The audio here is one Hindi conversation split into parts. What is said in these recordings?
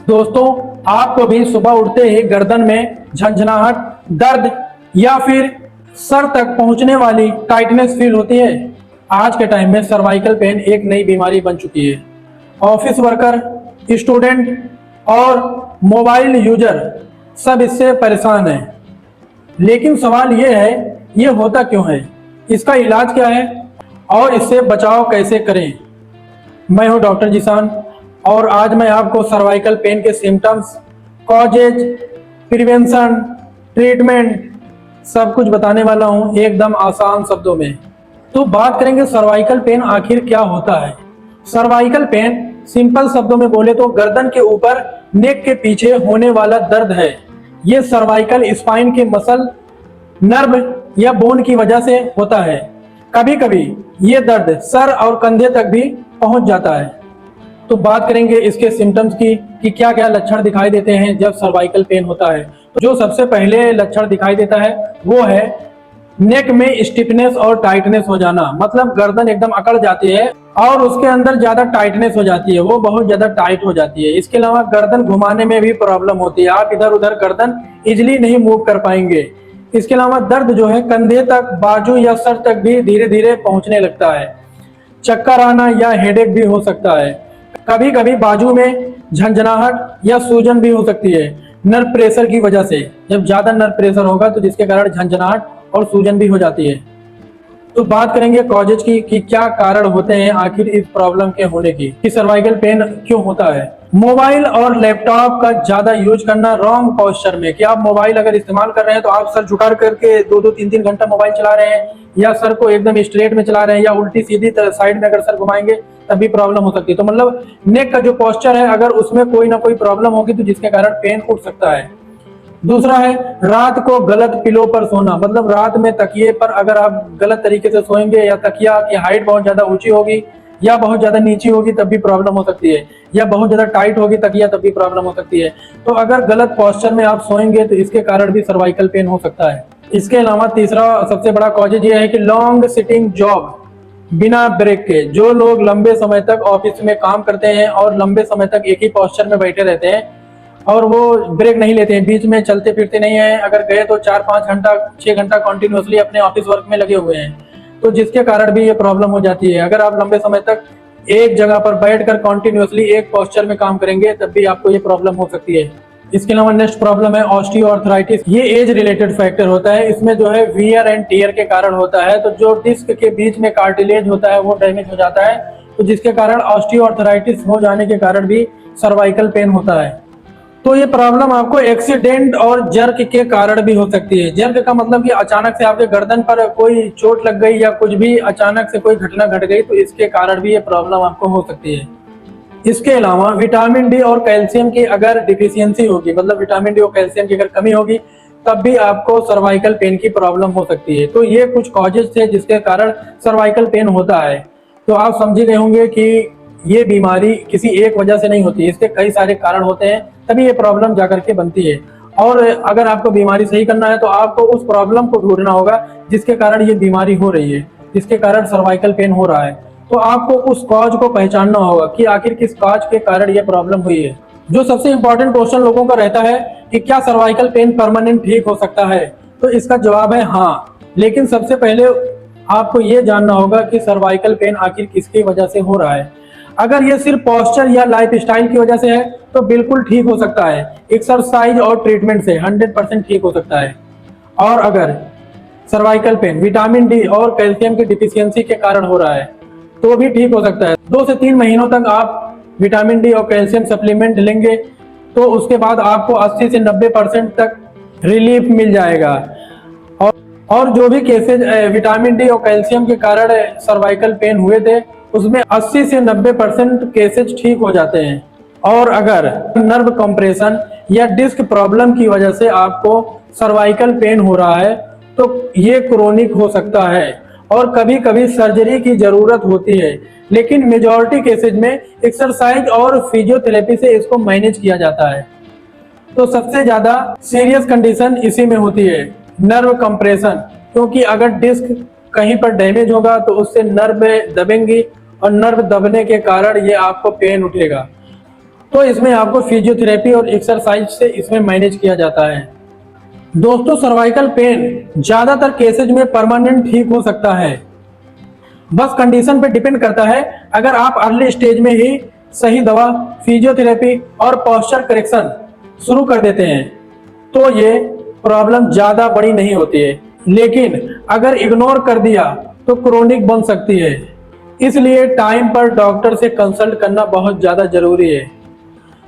दोस्तों, आपको भी सुबह उठते ही गर्दन में झंझनाहट, दर्द या फिर सर तक पहुंचने वाली टाइटनेस फील होती है? आज के टाइम में सर्वाइकल पेन एक नई बीमारी बन चुकी है। ऑफिस वर्कर, स्टूडेंट और मोबाइल यूजर सब इससे परेशान हैं। लेकिन सवाल ये है, ये होता क्यों है, इसका इलाज क्या है और इससे बचाव कैसे करें? मैं हूं डॉक्टर जिशान और आज मैं आपको सर्वाइकल पेन के सिम्टम्स, कॉजेज, प्रिवेंशन, ट्रीटमेंट सब कुछ बताने वाला हूं एकदम आसान शब्दों में। तो बात करेंगे सर्वाइकल पेन आखिर क्या होता है। सर्वाइकल पेन सिंपल शब्दों में बोले तो गर्दन के ऊपर नेक के पीछे होने वाला दर्द है। ये सर्वाइकल स्पाइन के मसल, नर्व या बोन की वजह से होता है। कभी कभी ये दर्द सर और कंधे तक भी पहुंच जाता है। तो बात करेंगे इसके सिम्टम्स की कि क्या क्या लक्षण दिखाई देते हैं जब सर्वाइकल पेन होता है। तो जो सबसे पहले लक्षण दिखाई देता है वो है नेक में स्टिफनेस और टाइटनेस हो जाना। मतलब गर्दन एकदम अकड़ जाती है और उसके अंदर ज्यादा टाइटनेस हो जाती है, वो बहुत ज्यादा टाइट हो जाती है। इसके अलावा गर्दन घुमाने में भी प्रॉब्लम होती है, आप इधर उधर गर्दन इजिली नहीं मूव कर पाएंगे। इसके अलावा दर्द जो है कंधे तक, बाजू या सर तक भी धीरे धीरे पहुंचने लगता है। चक्कर आना या हेडेक भी हो सकता है। कभी कभी बाजू में झंझनाहट या सूजन भी हो सकती है नर्व प्रेशर की वजह से। जब ज्यादा नर्व प्रेशर होगा तो जिसके कारण झंझनाहट और सूजन भी हो जाती है। तो बात करेंगे कॉजेज की कि क्या कारण होते हैं आखिर इस प्रॉब्लम के होने की, कि सर्वाइकल पेन क्यों होता है। मोबाइल और लैपटॉप का ज्यादा यूज करना रॉन्ग पोस्चर में, कि आप मोबाइल अगर इस्तेमाल कर रहे हैं तो आप सर झुका करके 2-2 3-3 घंटा मोबाइल चला रहे हैं, या सर को एकदम स्ट्रेट में चला रहे हैं, या उल्टी सीधी साइड में अगर सर घुमाएंगे तब भी प्रॉब्लम हो सकती है। तो मतलब नेक का जो पोस्चर है अगर उसमें कोई ना कोई प्रॉब्लम होगी तो जिसके कारण पेन उठ सकता है। दूसरा है रात को गलत पिलो पर सोना। मतलब रात में तकिए पर अगर आप गलत तरीके से सोएंगे या तकिया की हाइट बहुत ज्यादा ऊंची होगी या बहुत ज्यादा नीची होगी तब भी प्रॉब्लम हो सकती है, या बहुत ज्यादा टाइट होगी तकिया तब भी प्रॉब्लम हो सकती है। तो अगर गलत पोस्चर में आप सोएंगे तो इसके कारण भी सर्वाइकल पेन हो सकता है। इसके अलावा तीसरा सबसे बड़ा कॉजेज ये है कि लॉन्ग सिटिंग जॉब बिना ब्रेक के। जो लोग लंबे समय तक ऑफिस में काम करते हैं और लंबे समय तक एक ही पोस्चर में बैठे रहते हैं और वो ब्रेक नहीं लेते हैं, बीच में चलते फिरते नहीं है, अगर गए तो 4-5 घंटा 6 घंटा कंटिन्यूअसली अपने ऑफिस वर्क में लगे हुए हैं, तो जिसके कारण भी ये प्रॉब्लम हो जाती है। अगर आप लंबे समय तक एक जगह पर बैठकर कंटिन्यूअसली एक पोस्चर में काम करेंगे तब भी आपको ये प्रॉब्लम हो सकती है। इसके अलावा नेक्स्ट प्रॉब्लम है ऑस्टियोआर्थराइटिस। ये एज रिलेटेड फैक्टर होता है। इसमें जो है वियर एंड टियर के कारण होता है। तो जो डिस्क के बीच में कार्टिलेज होता है वो डैमेज हो जाता है, तो जिसके कारण ऑस्टियोआर्थराइटिस हो जाने के कारण भी सर्वाइकल पेन होता है। तो ये प्रॉब्लम आपको एक्सीडेंट और जर्क के कारण भी हो सकती है। जर्क का मतलब कि अचानक से आपके गर्दन पर कोई चोट लग गई या कुछ भी अचानक से कोई घटना घट गई तो इसके कारण भी ये प्रॉब्लम आपको हो सकती है। इसके अलावा विटामिन डी और कैल्शियम की अगर डिफिशियंसी होगी, मतलब विटामिन डी और कैल्शियम की अगर कमी होगी तब भी आपको सर्वाइकल पेन की प्रॉब्लम हो सकती है। तो ये कुछ कॉजेज थे जिसके कारण सर्वाइकल पेन होता है। तो आप समझ गए होंगे कि ये बीमारी किसी एक वजह से नहीं होती, इसके कई सारे कारण होते हैं तभी ये प्रॉब्लम जाकर के बनती है। और अगर आपको बीमारी सही करना है तो आपको उस प्रॉब्लम को ढूंढना होगा जिसके कारण ये बीमारी हो रही है, जिसके कारण सर्वाइकल पेन हो रहा है। तो आपको उस कॉज को पहचानना होगा कि आखिर किस कॉज के कारण ये प्रॉब्लम हुई है। जो सबसे इंपॉर्टेंट क्वेश्चन लोगों का रहता है कि क्या सर्वाइकल पेन परमानेंट ठीक हो सकता है, तो इसका जवाब है हाँ। लेकिन सबसे पहले आपको ये जानना होगा कि सर्वाइकल पेन आखिर किसकी वजह से हो रहा है। अगर ये सिर्फ पोस्चर या लाइफस्टाइल की वजह से है तो बिल्कुल ठीक हो सकता है, एक्सरसाइज और ट्रीटमेंट से 100% ठीक हो सकता है। और अगर सर्वाइकल पेन विटामिन डी और कैल्शियम की डिफिशियंसी के कारण हो रहा है तो भी ठीक हो सकता है। 2 से 3 महीनों तक आप विटामिन डी और कैल्शियम सप्लीमेंट लेंगे तो उसके बाद आपको 80 से 90% तक रिलीफ मिल जाएगा। और जो भी केसेज विटामिन डी और कैल्शियम के कारण सर्वाइकल पेन हुए थे उसमें 80 से 90% केसेज ठीक हो जाते हैं। और अगर नर्व कंप्रेशन या डिस्क प्रॉब्लम की वजह से आपको सर्वाइकल पेन हो रहा है तो ये क्रोनिक हो सकता है और कभी कभी सर्जरी की जरूरत होती है। लेकिन मेजॉरिटी केसेज में एक्सरसाइज और फिजियोथेरेपी से इसको मैनेज किया जाता है। तो सबसे ज्यादा सीरियस कंडीशन इसी में होती है, नर्व कंप्रेशन, क्योंकि अगर डिस्क कहीं पर डैमेज होगा तो उससे नर्व दबेंगी और नर्व दबने के कारण ये आपको पेन उठेगा। तो इसमें आपको फिजियोथेरेपी और एक्सरसाइज से इसमें मैनेज किया जाता है। दोस्तों, सर्वाइकल पेन ज्यादातर केसेज में परमानेंट ठीक हो सकता है, बस कंडीशन पे डिपेंड करता है। अगर आप अर्ली स्टेज में ही सही दवा, फिजियोथेरेपी और पोस्चर करेक्शन शुरू कर देते हैं तो ये प्रॉब्लम ज्यादा बड़ी नहीं होती है, लेकिन अगर इग्नोर कर दिया तो क्रोनिक बन सकती है। इसलिए टाइम पर डॉक्टर से कंसल्ट करना बहुत ज्यादा जरूरी है।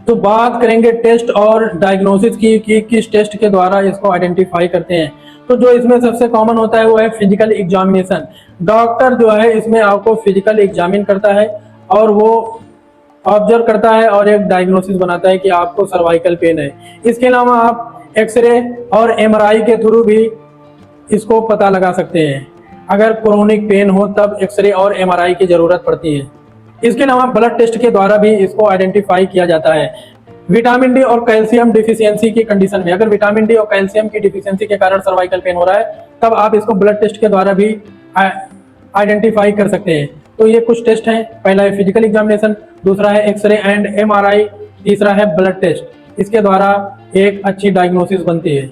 तो बात करेंगे टेस्ट और डायग्नोसिस की कि किस टेस्ट के द्वारा इसको आइडेंटिफाई करते हैं। तो जो इसमें सबसे कॉमन होता है वो है फिजिकल एग्जामिनेशन। डॉक्टर जो है इसमें आपको फिजिकल एग्जामिन करता है और वो ऑब्जर्व करता है और एक डायग्नोसिस बनाता है कि आपको सर्वाइकल पेन है। इसके अलावा आप एक्सरे और एमआरआई के थ्रू भी इसको पता लगा सकते हैं। अगर क्रोनिक पेन हो तब एक्सरे और एमआरआई की जरूरत पड़ती है। इसके अलावा ब्लड टेस्ट के द्वारा भी इसको आइडेंटिफाई किया जाता है। विटामिन डी और कैल्शियम डिफिशियंसी की कंडीशन में, अगर विटामिन डी और कैल्शियम की डिफिशियंसी के कारण सर्वाइकल पेन हो रहा है तब आप इसको ब्लड टेस्ट के द्वारा भी आइडेंटिफाई कर सकते हैं। तो ये कुछ टेस्ट हैं। पहला है फिजिकल एग्जामिनेशन, दूसरा है एक्सरे एंड एमआरआई, तीसरा है ब्लड टेस्ट। इसके द्वारा एक अच्छी डायग्नोसिस बनती है।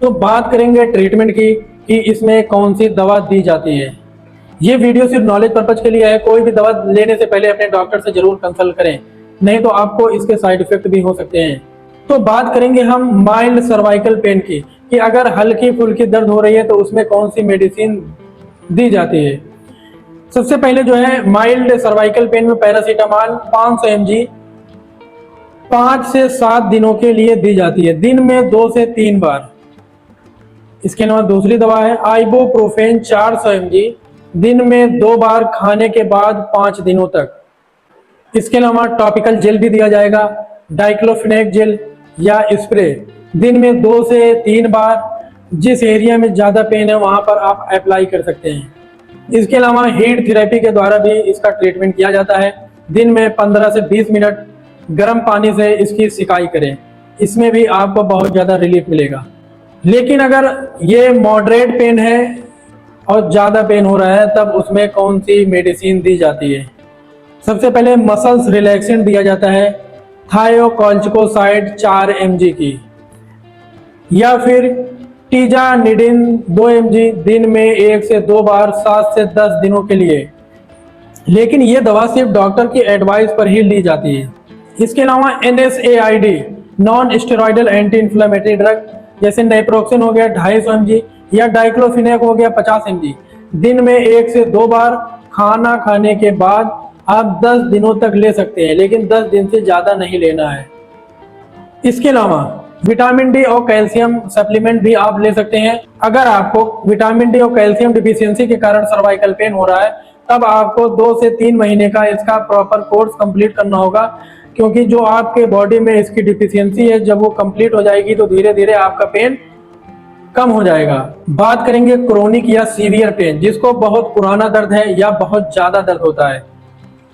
तो बात करेंगे ट्रीटमेंट की कि इसमें कौन सी दवा दी जाती है। ये वीडियो सिर्फ नॉलेज पर्पज के लिए है। कोई भी दवा लेने से पहले अपने डॉक्टर से जरूर कंसल्ट करें, नहीं तो आपको इसके साइड इफेक्ट भी हो सकते हैं। तो बात करेंगे हम माइल्ड सर्वाइकल पेन की कि अगर हल्की फुल्की दर्द हो रही है तो उसमें कौन सी मेडिसिन दी जाती है। सबसे पहले जो है माइल्ड सर्वाइकल पेन में पैरासीटामॉल 500 mg 5 से 7 दिनों के लिए दी जाती है, दिन में 2 से 3 बार। इसके अलावा दूसरी दवा है आइबुप्रोफेन 400 mg दिन में 2 बार, खाने के बाद 5 दिनों तक। इसके अलावा टॉपिकल जेल भी दिया जाएगा, डाइक्लोफिनेक जेल या स्प्रे, दिन में 2 से 3 बार। जिस एरिया में ज्यादा पेन है वहां पर आप अप्लाई कर सकते हैं। इसके अलावा हीट थेरेपी के द्वारा भी इसका ट्रीटमेंट किया जाता है। दिन में 15 से 20 मिनट गर्म पानी से इसकी सिकाई करें, इसमें भी आपको बहुत ज्यादा रिलीफ मिलेगा। लेकिन अगर ये मॉडरेट पेन है और ज्यादा पेन हो रहा है तब उसमें कौन सी मेडिसिन दी जाती है। सबसे पहले मसल्स रिलैक्सेंट दिया जाता है, थायोकोर्टिकोसाइड 4 mg की, या फिर टीजानिडिन 2 mg दिन में 1 से 2 बार 7 से 10 दिनों के लिए। लेकिन ये दवा सिर्फ डॉक्टर की एडवाइस पर ही ली जाती है। इसके अलावा NSAID non steroidal anti inflammatory drug जैसे नेप्रोक्सिन हो गया 250 mg या डाइक्लोफिनेक हो गया 50 mg, दिन में 1 से 2 बार, खाना खाने के बाद आप 10 दिनों तक ले सकते हैं, लेकिन 10 दिन से ज्यादा नहीं लेना है। इसके अलावा विटामिन डी और कैल्शियम सप्लीमेंट भी आप ले सकते हैं। अगर आपको विटामिन डी और कैल्शियम डिफिशियंसी के कारण सर्वाइकल पेन हो रहा है तब आपको 2 से 3 महीने का इसका प्रॉपर कोर्स कंप्लीट करना होगा, क्योंकि जो आपके बॉडी में इसकी डिफिशियंसी है जब वो कंप्लीट हो जाएगी तो धीरे धीरे आपका पेन कम हो जाएगा। बात करेंगे क्रोनिक या सीवियर पेन, जिसको बहुत पुराना दर्द है या बहुत ज्यादा दर्द होता है,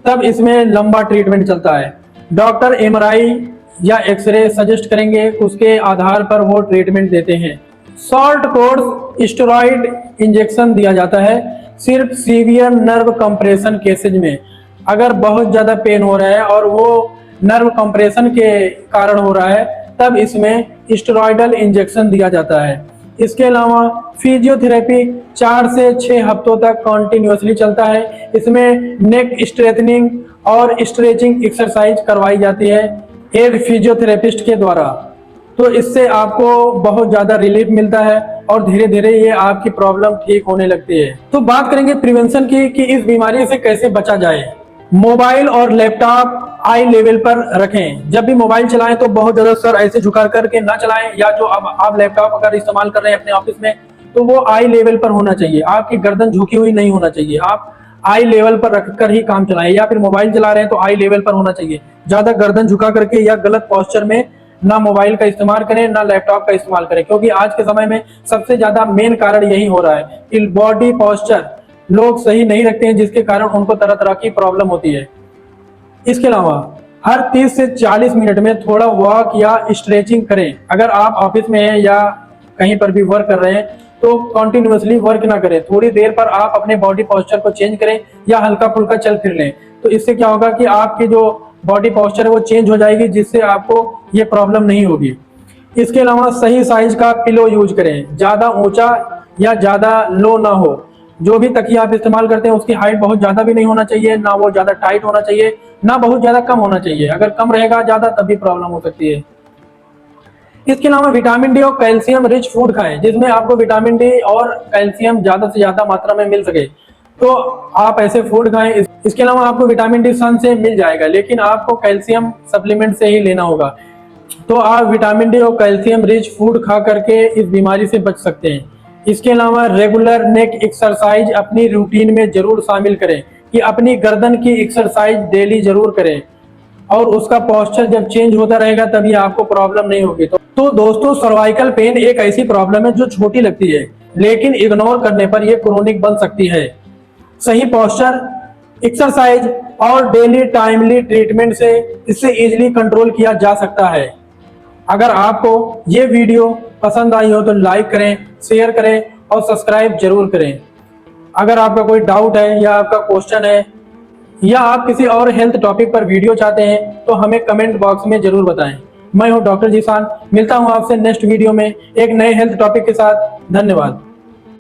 तब इसमें लंबा ट्रीटमेंट चलता है। डॉक्टर एमआरआई या एक्सरे सजेस्ट करेंगे, उसके आधार पर वो ट्रीटमेंट देते हैं। शॉर्ट कोर्स स्टेरॉइड इंजेक्शन दिया जाता है सिर्फ सीवियर नर्व कंप्रेशन केसेज में। अगर बहुत ज्यादा पेन हो रहा है और वो नर्व कंप्रेशन के कारण हो रहा है तब इसमें स्टेरॉइडल इंजेक्शन दिया जाता है। इसके अलावा फिजियोथेरेपी 4 से 6 हफ्तों तक कॉन्टिन्यूसली चलता है। इसमें नेक स्ट्रेथनिंग और स्ट्रेचिंग एक्सरसाइज करवाई जाती है एक फिजियोथेरेपिस्ट के द्वारा। तो इससे आपको बहुत ज्यादा रिलीफ मिलता है और धीरे धीरे ये आपकी प्रॉब्लम ठीक होने लगती है। तो बात करेंगे प्रिवेंशन की कि इस बीमारी से कैसे बचा जाए। मोबाइल और लैपटॉप आई लेवल पर रखें। जब भी मोबाइल चलाएं तो बहुत ज्यादा सर ऐसे झुका करके ना चलाएं, या जो अब आप लैपटॉप अगर इस्तेमाल कर रहे हैं अपने ऑफिस में तो वो आई लेवल पर होना चाहिए, आपकी गर्दन झुकी हुई नहीं होना चाहिए। आप आई लेवल पर रखकर ही काम चलाएं, या फिर मोबाइल चला रहे हैं तो आई लेवल पर होना चाहिए। ज्यादा गर्दन झुका करके या गलत पोस्चर में ना मोबाइल का इस्तेमाल करें ना लैपटॉप का इस्तेमाल करें, क्योंकि आज के समय में सबसे ज्यादा मेन कारण यही हो रहा है कि बॉडी पोस्चर लोग सही नहीं रखते हैं, जिसके कारण उनको तरह तरह की प्रॉब्लम होती है। इसके अलावा हर 30 से 40 मिनट में थोड़ा वॉक या स्ट्रेचिंग करें। अगर आप ऑफिस में हैं या कहीं पर भी वर्क कर रहे हैं तो कॉन्टिन्यूसली वर्क ना करें, थोड़ी देर पर आप अपने बॉडी पोस्चर को चेंज करें या हल्का फुल्का चल फिर लें। तो इससे क्या होगा कि आपकी जो बॉडी पोस्चर है वो चेंज हो जाएगी, जिससे आपको ये प्रॉब्लम नहीं होगी। इसके अलावा सही साइज का पिलो यूज करें, ज्यादा ऊंचा या ज्यादा लो ना हो। जो भी तकिया आप इस्तेमाल करते हैं उसकी हाइट बहुत ज्यादा भी नहीं होना चाहिए, ना वो ज्यादा टाइट होना चाहिए, ना बहुत ज्यादा कम होना चाहिए। अगर कम रहेगा ज्यादा तब भी प्रॉब्लम हो सकती है। इसके अलावा विटामिन डी और कैल्शियम रिच फूड खाएं, जिसमें आपको विटामिन डी और कैल्शियम ज्यादा से ज्यादा मात्रा में मिल सके, तो आप ऐसे फूड खाएं। इसके अलावा आपको विटामिन डी सन से मिल जाएगा, लेकिन आपको कैल्शियम सप्लीमेंट से ही लेना होगा। तो आप विटामिन डी और कैल्शियम रिच फूड खा करके इस बीमारी से बच सकते हैं। इसके अलावा रेगुलर नेक एक्सरसाइज अपनी रूटीन में जरूर शामिल करें, कि अपनी गर्दन की एक्सरसाइज डेली जरूर करें, और उसका पोस्चर जब चेंज होता रहेगा तभी आपको प्रॉब्लम नहीं होगी। तो दोस्तों, सर्वाइकल पेन एक ऐसी प्रॉब्लम है जो छोटी लगती है, लेकिन इग्नोर करने पर यह क्रोनिक बन सकती है। सही पोस्चर, एक्सरसाइज और डेली टाइमली ट्रीटमेंट से इसे इजीली कंट्रोल किया जा सकता है। अगर आपको ये वीडियो पसंद आई हो तो लाइक करें, शेयर करें और सब्सक्राइब जरूर करें। अगर आपका कोई डाउट है या आपका क्वेश्चन है या आप किसी और हेल्थ टॉपिक पर वीडियो चाहते हैं तो हमें कमेंट बॉक्स में जरूर बताएं। मैं हूं डॉक्टर जीशान, मिलता हूं आपसे नेक्स्ट वीडियो में एक नए हेल्थ टॉपिक के साथ। धन्यवाद।